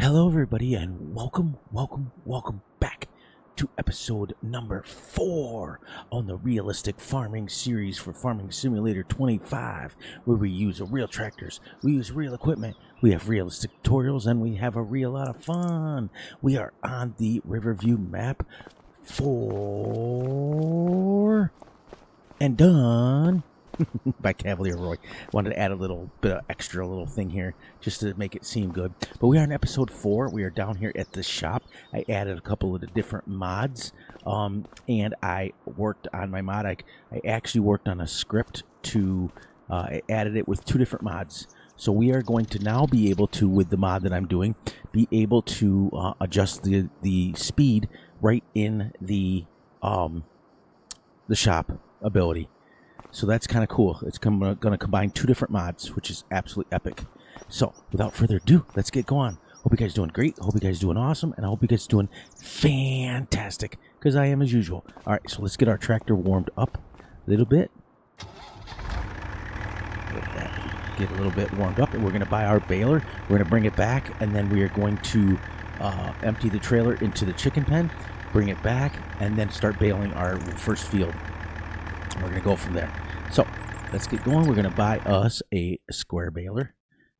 Hello everybody and welcome back to episode number 4 on the realistic farming series for Farming Simulator 25, where we use real tractors, we use real equipment, we have realistic tutorials, and we have a real lot of fun. We are on the Riverview map 4 and done by Cavalier Roy. Wanted to add a little bit of extra little thing here just to make it seem good. But we are in episode 4. We are down here at the shop. I added a couple of the different mods, and I worked on my mod. I actually worked on a script to I added it with 2 different mods. So we are going to now be able to, with the mod that I'm doing, be able to adjust the speed right in the shop ability. So that's kind of cool. It's going to combine 2 different mods, which is absolutely epic. So without further ado, let's get going. Hope you guys are doing great. Hope you guys are doing awesome. And I hope you guys are doing fantastic, because I am as usual. All right, so let's get our tractor warmed up a little bit. Get a little bit warmed up. And we're going to buy our baler. We're going to bring it back. And then we are going to empty the trailer into the chicken pen, bring it back, and then start baling our first field. We're going to go from there. So let's get going. We're going to buy us a square baler.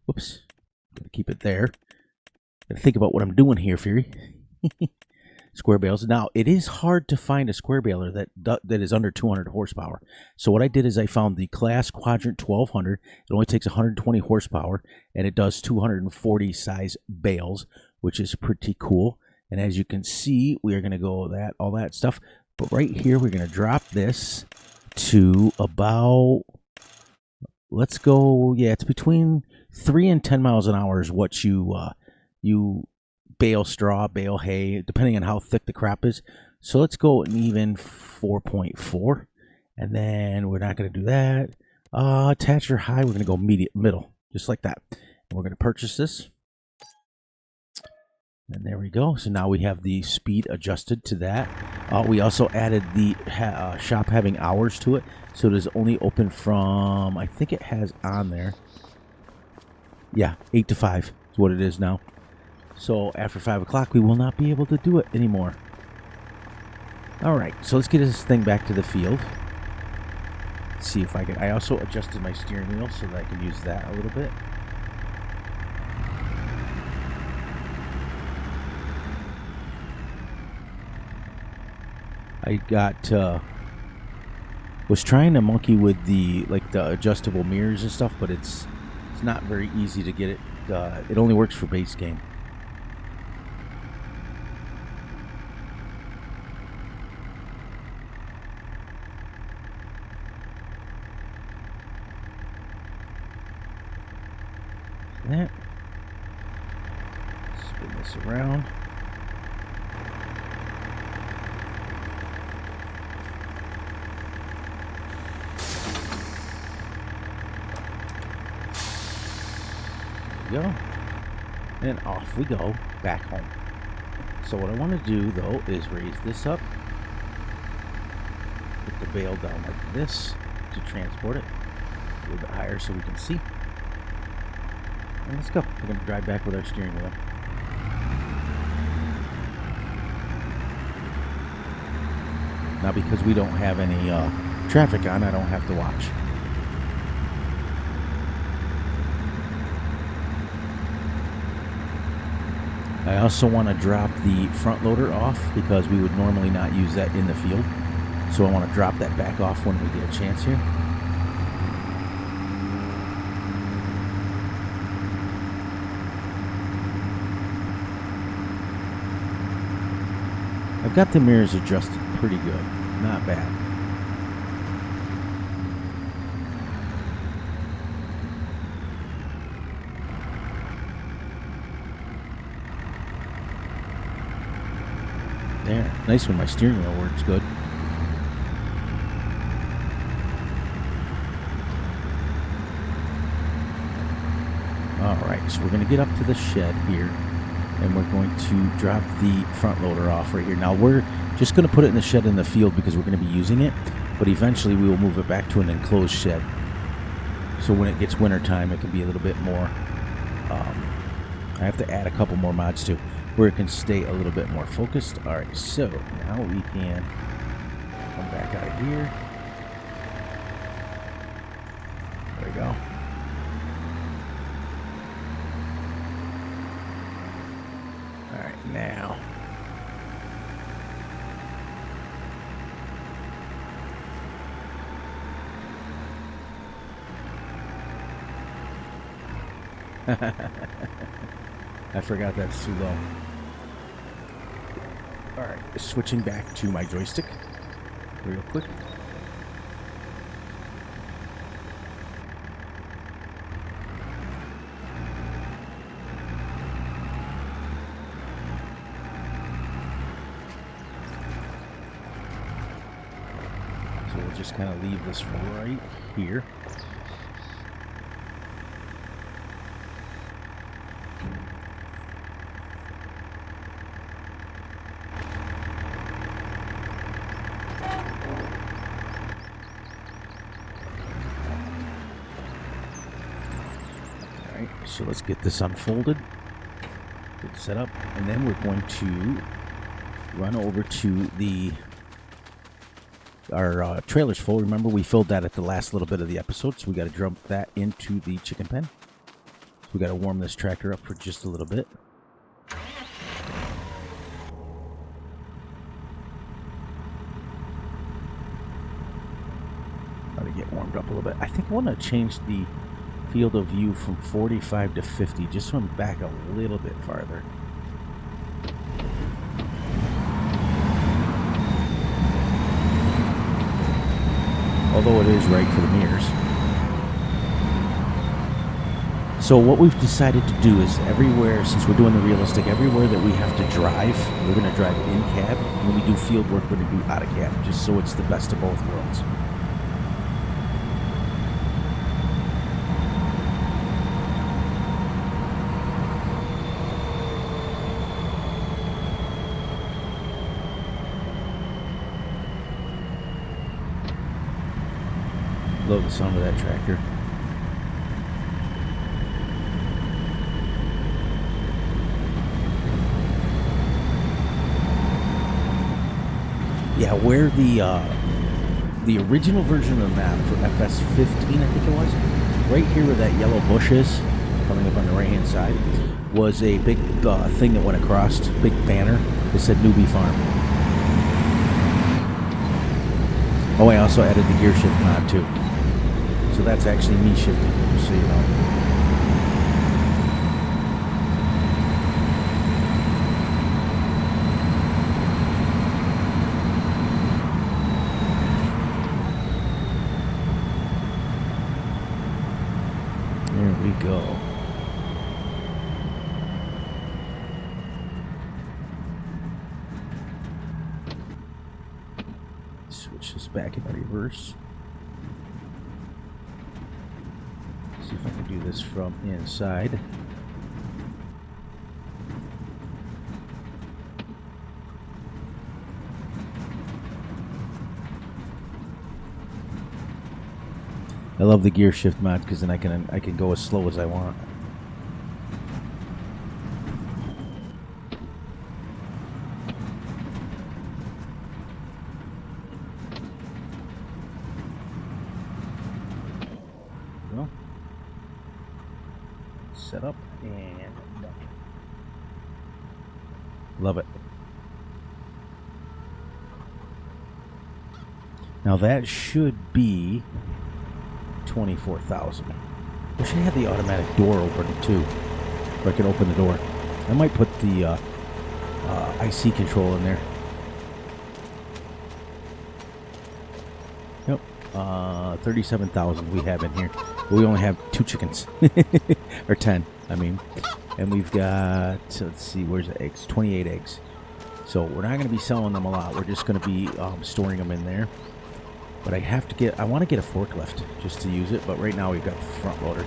Whoops. Gotta keep it there. Gotta think about what I'm doing here, Fury. Square bales. Now, it is hard to find a square baler that is under 200 horsepower. So what I did is I found the Class Quadrant 1200. It only takes 120 horsepower, and it does 240 size bales, which is pretty cool. And as you can see, we are going to go all that stuff. But right here, we're going to drop this to about, let's go, yeah, it's between 3 and 10 miles an hour is what you bale straw, bale hay, depending on how thick the crop is. So let's go an even 4.4, and then we're not going to do that. Attach or high, we're going to go middle, just like that. And we're going to purchase this. And there we go. So now we have the speed adjusted to that. We also added the shop having hours to it. So it is only open from, I think it has on there. Yeah, 8 to 5 is what it is now. So after 5 o'clock, we will not be able to do it anymore. All right, so let's get this thing back to the field. Let's see if I can. I also adjusted my steering wheel so that I can use that a little bit. I was trying to monkey with the adjustable mirrors and stuff, but it's not very easy to get it. It only works for base game. That. Spin this around. Go, and off we go back home. So what I want to do though is raise this up, put the bale down like this to transport it a little bit higher so we can see, and let's go. We're going to drive back with our steering wheel. Now because we don't have any traffic on, I don't have to watch. I also want to drop the front loader off because we would normally not use that in the field. So I want to drop that back off when we get a chance here. I've got the mirrors adjusted pretty good. Not bad. There. Nice when my steering wheel works good. Alright, so we're going to get up to the shed here, and we're going to drop the front loader off right here. Now we're just going to put it in the shed in the field because we're going to be using it, but eventually we will move it back to an enclosed shed. So when it gets winter time, it can be a little bit more I have to add a couple more mods too, where it can stay a little bit more focused. All right, so now we can come back out of here. There we go. All right, now. I forgot that's too low. Alright, switching back to my joystick real quick. So we'll just kind of leave this right here. So let's get this unfolded, get it set up, and then we're going to run over to our trailer's full. Remember, we filled that at the last little bit of the episode, so we got to dump that into the chicken pen. So we got to warm this tractor up for just a little bit. Got to get warmed up a little bit. I think I want to change the field of view from 45 to 50, just so I'm back a little bit farther. Although it is right for the mirrors. So what we've decided to do is everywhere, since we're doing the realistic, everywhere that we have to drive, we're going to drive in cab. When we do field work, we're going to do out of cab, just so it's the best of both worlds. Love the sound of that tractor. Yeah, where the original version of the map for Fs15, I think it was, right here where that yellow bush is, coming up on the right-hand side, was a big thing that went across, big banner that said Newbie Farm. Oh, I also added the gear shift mod too. So that's actually me shifting, just so you know. There we go. Switch this back into reverse. See if I can do this from inside. I love the gear shift mod because then I can go as slow as I want. Well, set up and done. Love it. Now that should be 24,000. Wish I had the automatic door opener too, where I can open the door. I might put the IC control in there. Yep, 37,000 we have in here. But we only have 2 chickens, or 10, I mean. And we've got, let's see, where's the eggs? 28 eggs. So we're not going to be selling them a lot. We're just going to be storing them in there. But I want to get a forklift just to use it, but right now we've got the front loader.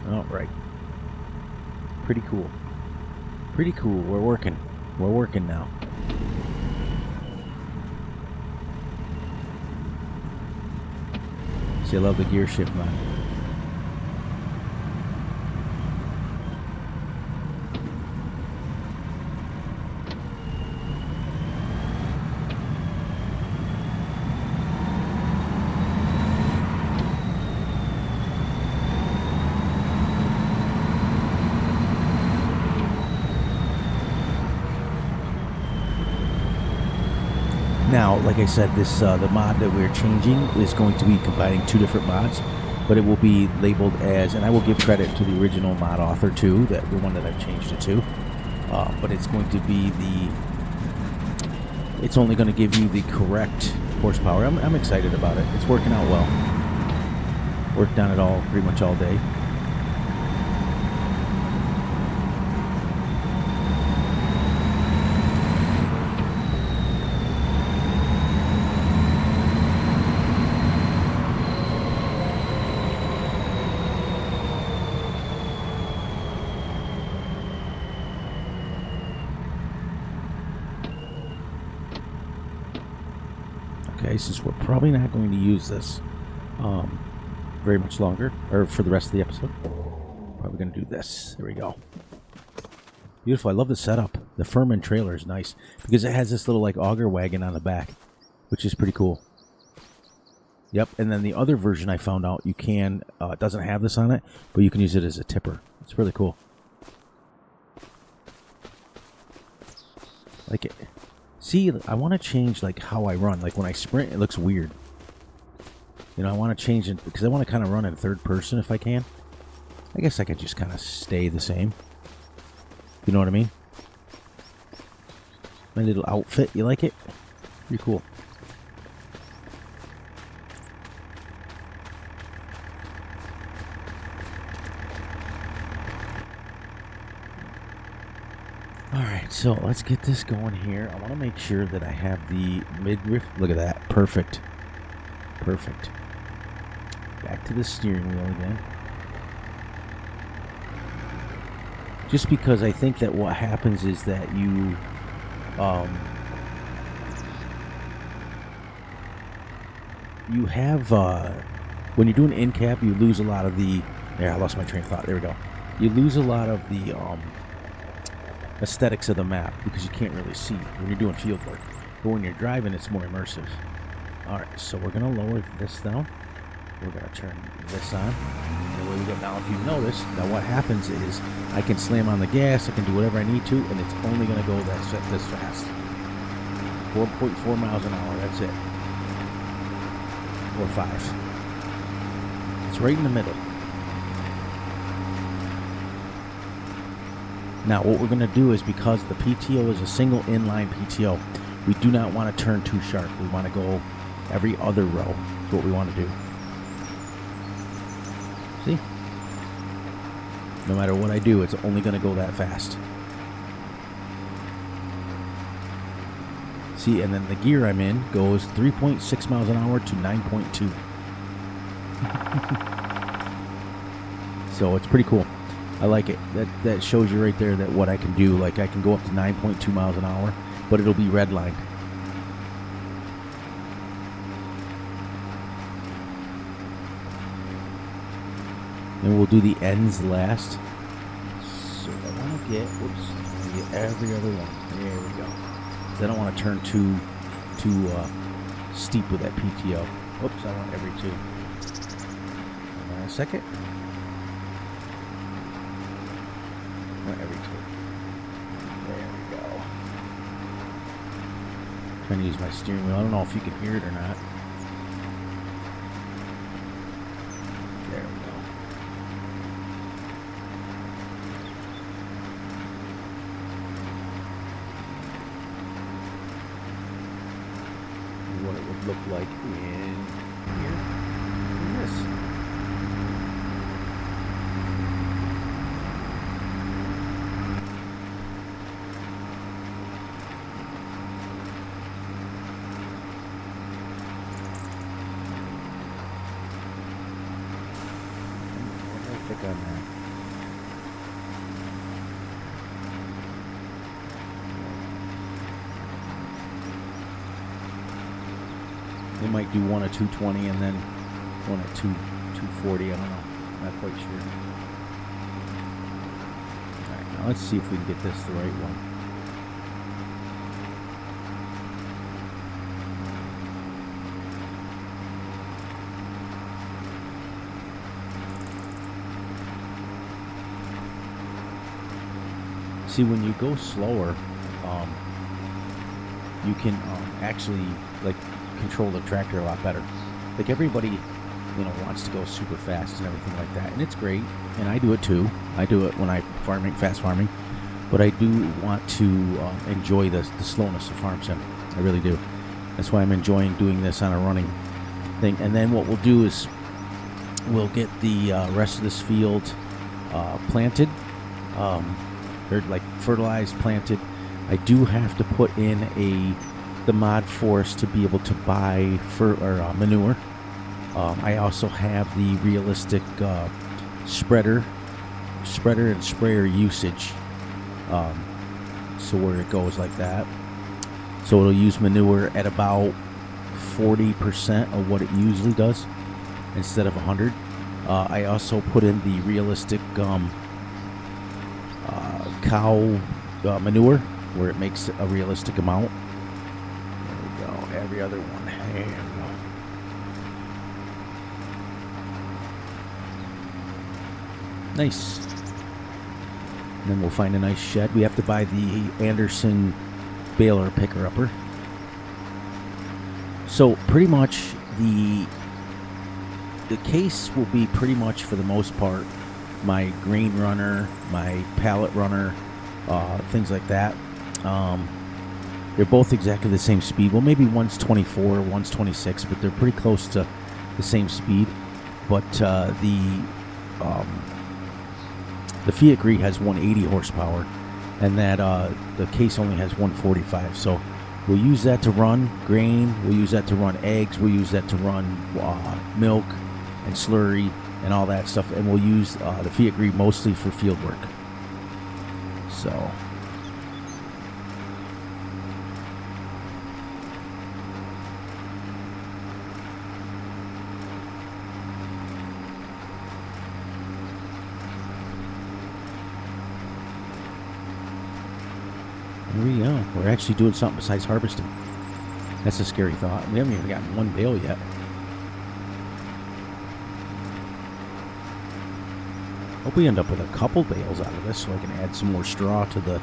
All right. Pretty cool. Pretty cool. We're working. We're working now. See, I love the gear shift, man. Now, like I said, this the mod that we're changing is going to be combining two different mods, but it will be labeled as, and I will give credit to the original mod author too, that the one that I've changed it to. But it's going to be it's only going to give you the correct horsepower. I'm excited about it. It's working out well. Worked on it all pretty much all day. Okay, since we're probably not going to use this very much longer, or for the rest of the episode, probably going to do this. There we go. Beautiful. I love the setup. The Furman trailer is nice because it has this little like auger wagon on the back, which is pretty cool. Yep, and then the other version I found out you can, it doesn't have this on it, but you can use it as a tipper. It's really cool. Like it. See, I want to change like how I run. Like when I sprint, it looks weird. You know, I want to change it because I want to kind of run in third person if I can. I guess I could just kind of stay the same. You know what I mean? My little outfit, you like it? Pretty cool. Alright, so let's get this going here. I want to make sure that I have the midriff. Look at that. Perfect. Perfect. Back to the steering wheel again. Just because I think that what happens is that you have when you're doing in-cab, you lose a lot of the I lost my train of thought. There we go. You lose a lot of the aesthetics of the map because you can't really see when you're doing field work. But when you're driving, it's more immersive. Alright, so we're going to lower this down. We're going to turn this on. And away we go. Now, if you notice, now what happens is I can slam on the gas, I can do whatever I need to, and it's only going to go this fast. 4.4 miles an hour, that's it. Or 5. It's right in the middle. Now, what we're going to do is, because the PTO is a single inline PTO, we do not want to turn too sharp. We want to go every other row. That's what we want to do. See? No matter what I do, it's only going to go that fast. See, and then the gear I'm in goes 3.6 miles an hour to 9.2. So it's pretty cool. I like it. That shows you right there that what I can do. Like I can go up to 9.2 miles an hour, but it'll be redlined. And we'll do the ends last. So I want to get, every other one. There we go. I don't want to turn too steep with that PTO. Oops, I want every 2. Hold on a second. Every 2. There we go. Trying to use my steering wheel. I don't know if you can hear it or not. There we go. What it would look like in here. Look at this. On that. They might do one of 220 and then One at 240. I don't know. I'm not quite sure. All right, now let's see if we can get this the right one. See, when you go slower, you can actually like control the tractor a lot better. Like everybody, wants to go super fast and everything like that, and it's great. And I do it too. I do it when I'm fast farming. But I do want to enjoy the slowness of farm sim. I really do. That's why I'm enjoying doing this on a running thing. And then what we'll do is we'll get the rest of this field planted. They're like fertilized, planted. I do have to put in the mod for us to be able to buy manure. I also have the realistic spreader and sprayer usage. So where it goes like that. So it'll use manure at about 40% of what it usually does instead of 100. I also put in the realistic cow manure where it makes a realistic amount. There we go. Every other one. There we go. Nice. And then we'll find a nice shed. We have to buy the Anderson baler picker-upper. So pretty much the case will be pretty much for the most part my grain runner, my pallet runner, things like that. They're both exactly the same speed. Well, maybe one's 24, one's 26, but they're pretty close to the same speed. But the Fiat Gree has 180 horsepower, and that the case only has 145. So we'll use that to run grain. We'll use that to run eggs. We'll use that to run milk and slurry and all that stuff. And we'll use the Fiat Gree mostly for field work. So here we go. We're actually doing something besides harvesting. That's a scary thought. We haven't even gotten one bale yet. Hope we end up with a couple bales out of this so I can add some more straw to the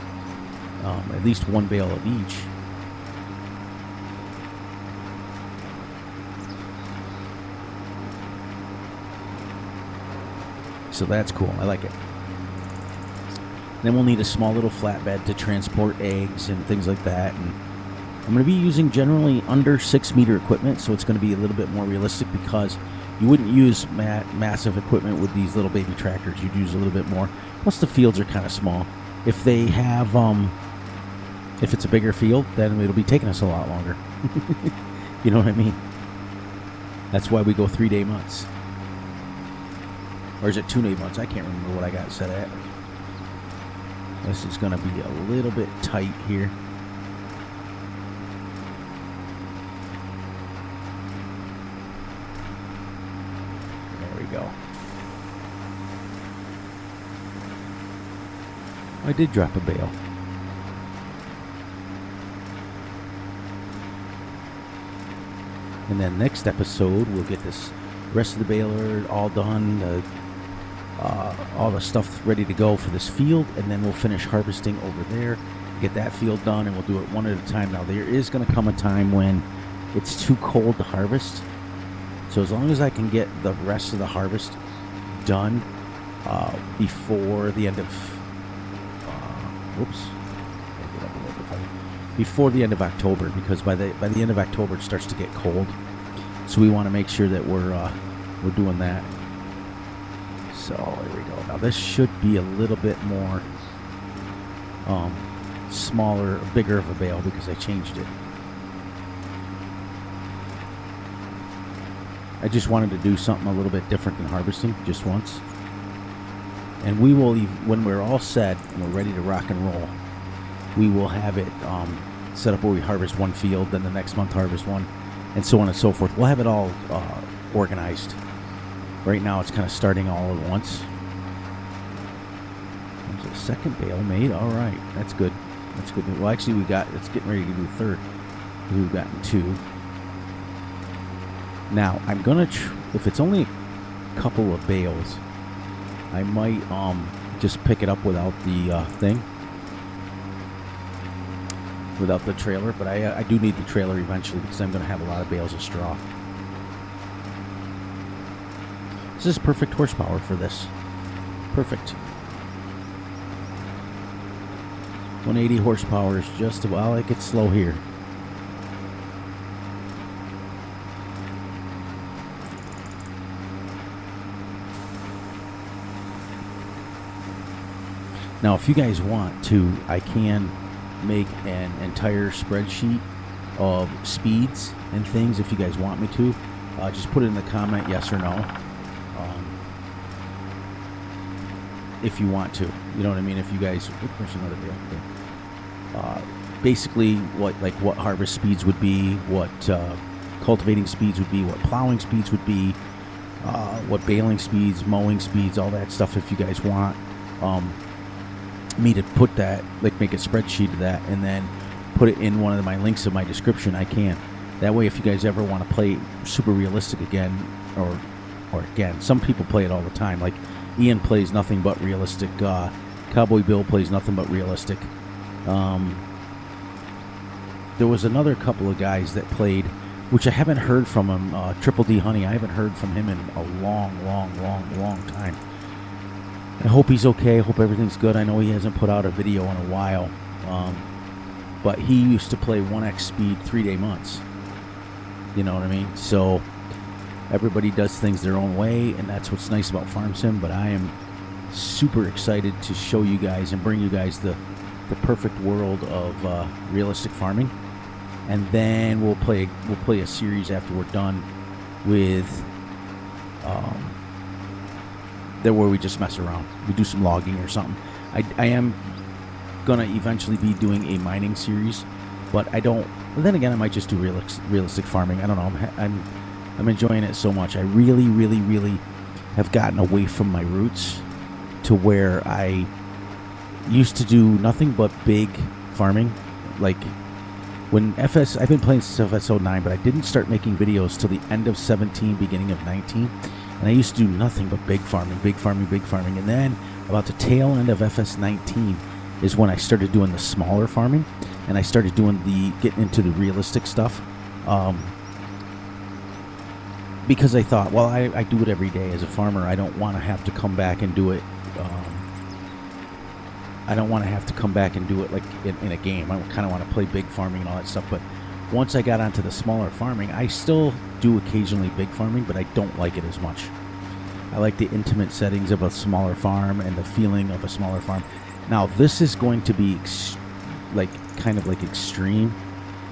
at least one bale of each. So that's cool. I like it. Then we'll need a small little flatbed to transport eggs and things like that. And I'm going to be using generally under 6 meter equipment, so it's going to be a little bit more realistic because you wouldn't use massive equipment with these little baby tractors. You'd use a little bit more. Plus the fields are kind of small. If they have, if it's a bigger field, then it'll be taking us a lot longer. You know what I mean? That's why we go 3-day months. Or is it 2-day months? I can't remember what I got set at. This is going to be a little bit tight here. There we go. I did drop a bale. And then next episode, we'll get this rest of the baler all done, all the stuff ready to go for this field, and then we'll finish harvesting over there, get that field done, and we'll do it one at a time. Now, there is going to come a time when it's too cold to harvest, so as long as I can get the rest of the harvest done before the end of before the end of October, because by the end of October it starts to get cold, so we want to make sure that we're doing that. So there we go. Now this should be a little bit more smaller, bigger of a bale because I changed it. I just wanted to do something a little bit different than harvesting just once. And we will, when we're all set and we're ready to rock and roll, we will have it set up where we harvest one field, then the next month harvest one, and so on and so forth. We'll have it all organized Right now it's kind of starting all at once. There's a second bale made. All right, that's good. That's good. Well, actually, it's getting ready to do a third. We've gotten 2. Now, I'm gonna, if it's only a couple of bales, I might just pick it up without the thing, without the trailer. But I do need the trailer eventually because I'm gonna have a lot of bales of straw. This is perfect horsepower for this. Perfect. 180 horsepower is just about, well, it gets slow here. Now, if you guys want to, I can make an entire spreadsheet of speeds and things if you guys want me to. Just put it in the comment, yes or no. If you want to, you know what I mean. If you guys, there's another deal. Basically, what harvest speeds would be, what cultivating speeds would be, what plowing speeds would be, what baling speeds, mowing speeds, all that stuff. If you guys want me to put that, like make a spreadsheet of that, and then put it in one of my links of my description, I can. That way, if you guys ever want to play super realistic again, or again, some people play it all the time. Like Ian plays nothing but realistic. Cowboy Bill plays nothing but realistic. There was another couple of guys that played, which I haven't heard from him. Triple D Honey, I haven't heard from him in a long time. I hope he's okay. I hope everything's good. I know he hasn't put out a video in a while. But he used to play 1x speed 3-day months. You know what I mean? So everybody does things their own way, and that's what's nice about Farm Sim. But I am super excited to show you guys and bring you guys the perfect world of realistic farming. And then we'll play a series after we're done with where we just mess around. We do some logging or something. I am gonna eventually be doing a mining series, but I don't. Then again, I might just do realistic farming. I don't know. I'm enjoying it so much. I really have gotten away from my roots to where I used to do nothing but big farming. Like when I've been playing since FS09, but I didn't start making videos till the end of 17, beginning of 19. And I used to do nothing but big farming. And then about the tail end of FS19 is when I started doing the smaller farming, and I started doing getting into the realistic stuff. Because I thought, well, I do it every day as a farmer. I don't want to have to come back and do it. I don't want to have to come back and do it like in a game. I kind of want to play big farming and all that stuff. But once I got onto the smaller farming, I still do occasionally big farming, but I don't like it as much. I like the intimate settings of a smaller farm and the feeling of a smaller farm. Now, this is going to be kind of extreme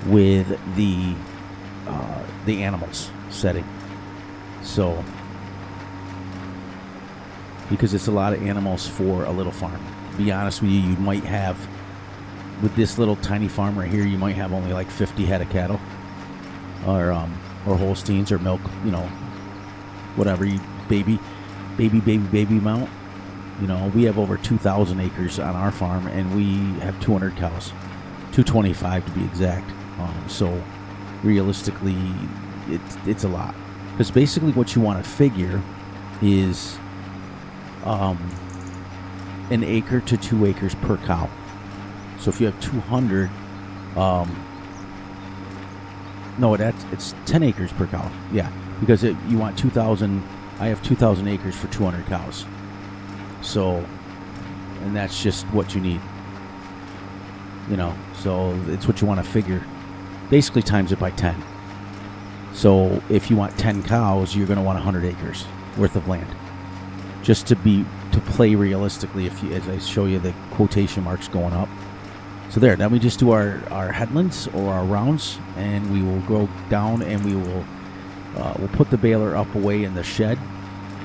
with the animals setting. So, because it's a lot of animals for a little farm. To be honest with you, you might have, with this little tiny farm right here, you might have only like 50 head of cattle, or Holsteins, or milk, whatever, baby mount. We have over 2,000 acres on our farm, and we have 200 cows, 225 to be exact. So realistically, it's a lot, because basically what you want to figure is an acre to 2 acres per cow. So if you have 200, it's 10 acres per cow. Yeah, because you want 2,000. I have 2,000 acres for 200 cows. So, and that's just what you need. So it's what you want to figure. Basically, times it by 10. So if you want 10 cows, you're going to want 100 acres worth of land. Just to play realistically, as I show you the quotation marks going up. So there, then we just do our headlands or our rounds, and we will go down, and we'll put the baler up away in the shed,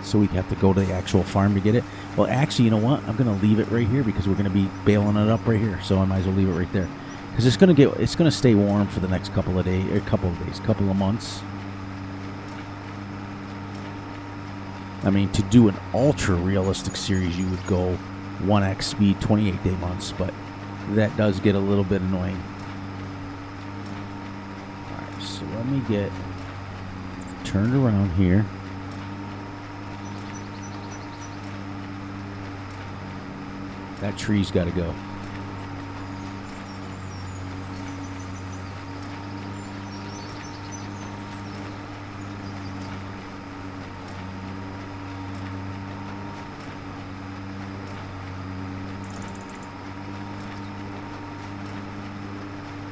so we have to go to the actual farm to get it. Well, actually, you know what? I'm going to leave it right here because we're going to be baling it up right here. So I might as well leave it right there, because it's going to stay warm for the next couple of months. I mean, to do an ultra realistic series, you would go 1x speed, 28-day months, but that does get a little bit annoying. Alright, so let me get turned around here. That tree's got to go.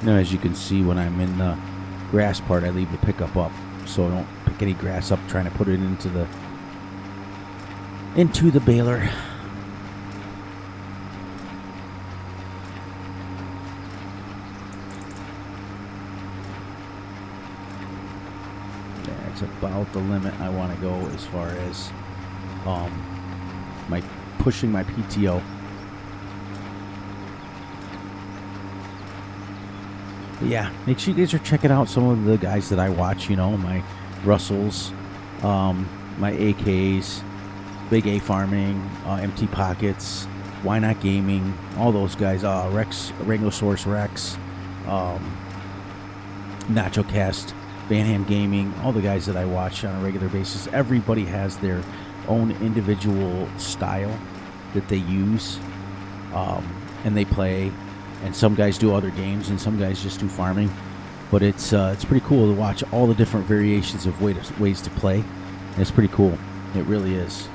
Now, as you can see, when I'm in the grass part, I leave the pickup up, so I don't pick any grass up trying to put it into the baler. Yeah, it's about the limit I want to go as far as my pushing my PTO. But yeah, make sure you guys are checking out some of the guys that I watch, you know, my Russells, my AKs, Big A Farming, MT Pockets, Why Not Gaming, all those guys, Rex, Rangosaurus Rex, Nacho Cast, Van Ham Gaming, all the guys that I watch on a regular basis. Everybody has their own individual style that they use, and they play. And some guys do other games, and some guys just do farming. But it's pretty cool to watch all the different variations of ways to play. And it's pretty cool. It really is.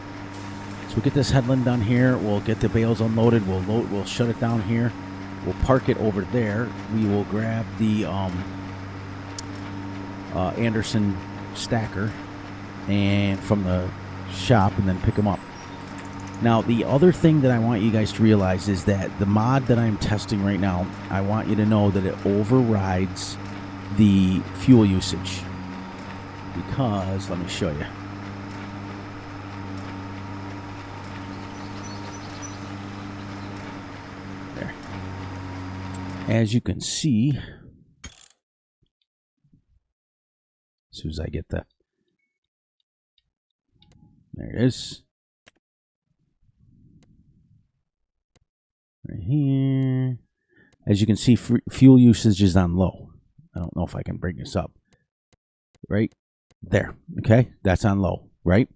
So we'll get this headland done here. We'll get the bales unloaded. We'll shut it down here. We'll park it over there. We will grab the Anderson stacker and from the shop, and then pick them up. Now, the other thing that I want you guys to realize is that the mod that I'm testing right now, I want you to know that it overrides the fuel usage. Because, let me show you. There. As you can see, as soon as I get the... There it is. Right here. As you can see, fuel usage is on low. I don't know if I can bring this up. Right there. Okay, that's on low. Right.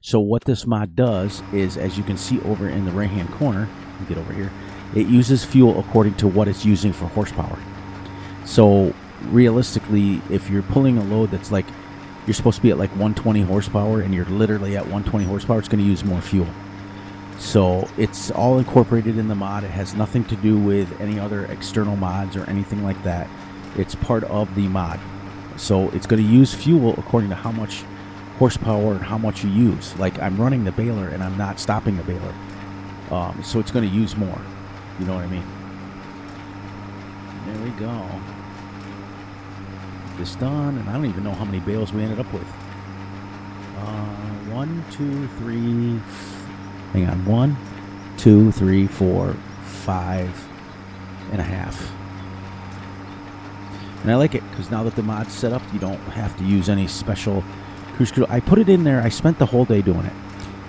So what this mod does is, as you can see over in the right hand corner, let me get over here, it uses fuel according to what it's using for horsepower. So realistically, if you're pulling a load that's like, you're supposed to be at like 120 horsepower and you're literally at 120 horsepower, it's going to use more fuel. So it's all incorporated in the mod. It has nothing to do with any other external mods or anything like that. It's part of the mod. So it's going to use fuel according to how much horsepower and how much you use. Like, I'm running the baler and I'm not stopping the baler. So it's going to use more. You know what I mean? There we go. Get this done, and I don't even know how many bales we ended up with. 1, 2, 3... Hang on, 1, 2, 3, 4, 5 and a half. And I like it because now that the mod's set up, you don't have to use any special cruise control. I put it in there. I spent the whole day doing it,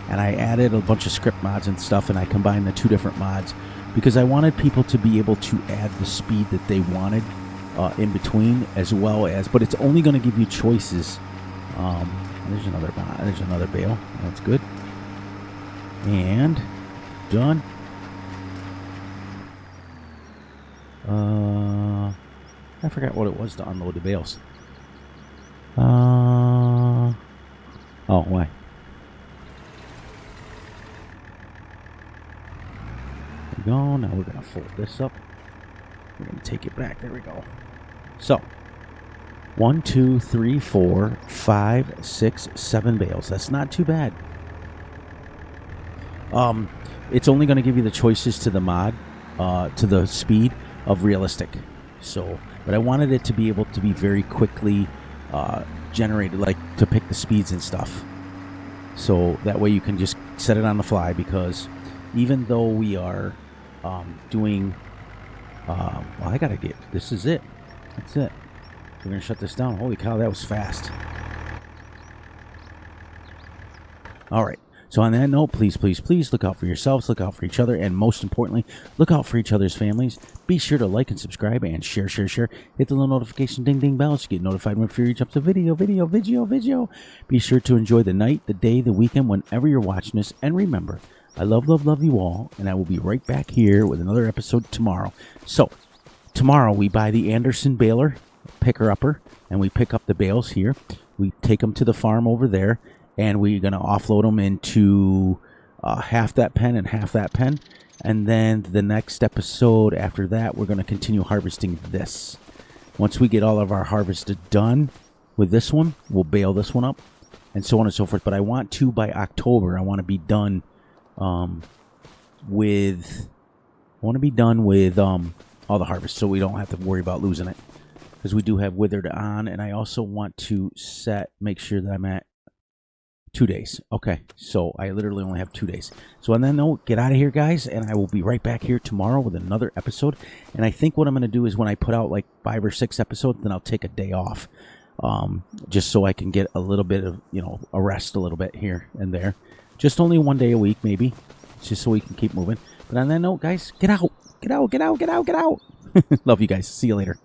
and I added a bunch of script mods and stuff, and I combined the two different mods because I wanted people to be able to add the speed that they wanted in between, as well as. But it's only going to give you choices. There's another mod. There's another bale. That's good. And done. I forgot what it was to unload the bales. Oh, why? There we go. Now we're gonna fold this up. We're gonna take it back. There we go. So 1, 2, 3, 4, 5, 6, 7 bales. That's not too bad. It's only going to give you the choices to the mod, to the speed of realistic. So, but I wanted it to be able to be very quickly generated, like to pick the speeds and stuff. So that way you can just set it on the fly, because even though we are doing, well, I gotta get, this is it. That's it. We're going to shut this down. Holy cow, that was fast. All right. So on that note, please, please, please look out for yourselves, look out for each other, and most importantly, look out for each other's families. Be sure to like and subscribe and share, share, share. Hit the little notification ding, ding bell so you get notified when Fury jumps a video. Be sure to enjoy the night, the day, the weekend, whenever you're watching this. And remember, I love, love, love you all, and I will be right back here with another episode tomorrow. So, tomorrow we buy the Anderson baler, picker-upper, and we pick up the bales here. We take them to the farm over there, and we're going to offload them into half that pen and half that pen. And then the next episode after that, we're going to continue harvesting this. Once we get all of our harvest done with this one, we'll bale this one up, and so on and so forth. But I want to, by October, I want to be done with all the harvest, so we don't have to worry about losing it, because we do have withered on. And I also want to make sure that I'm at 2 days. Okay, so I literally only have 2 days. So on that note, get out of here, guys, and I will be right back here tomorrow with another episode. And I think what I'm going to do is when I put out like 5 or 6 episodes, then I'll take a day off, just so I can get a little bit of, a rest a little bit here and there. Just only 1 day a week, maybe, just so we can keep moving. But on that note, guys, get out. Love you guys. See you later.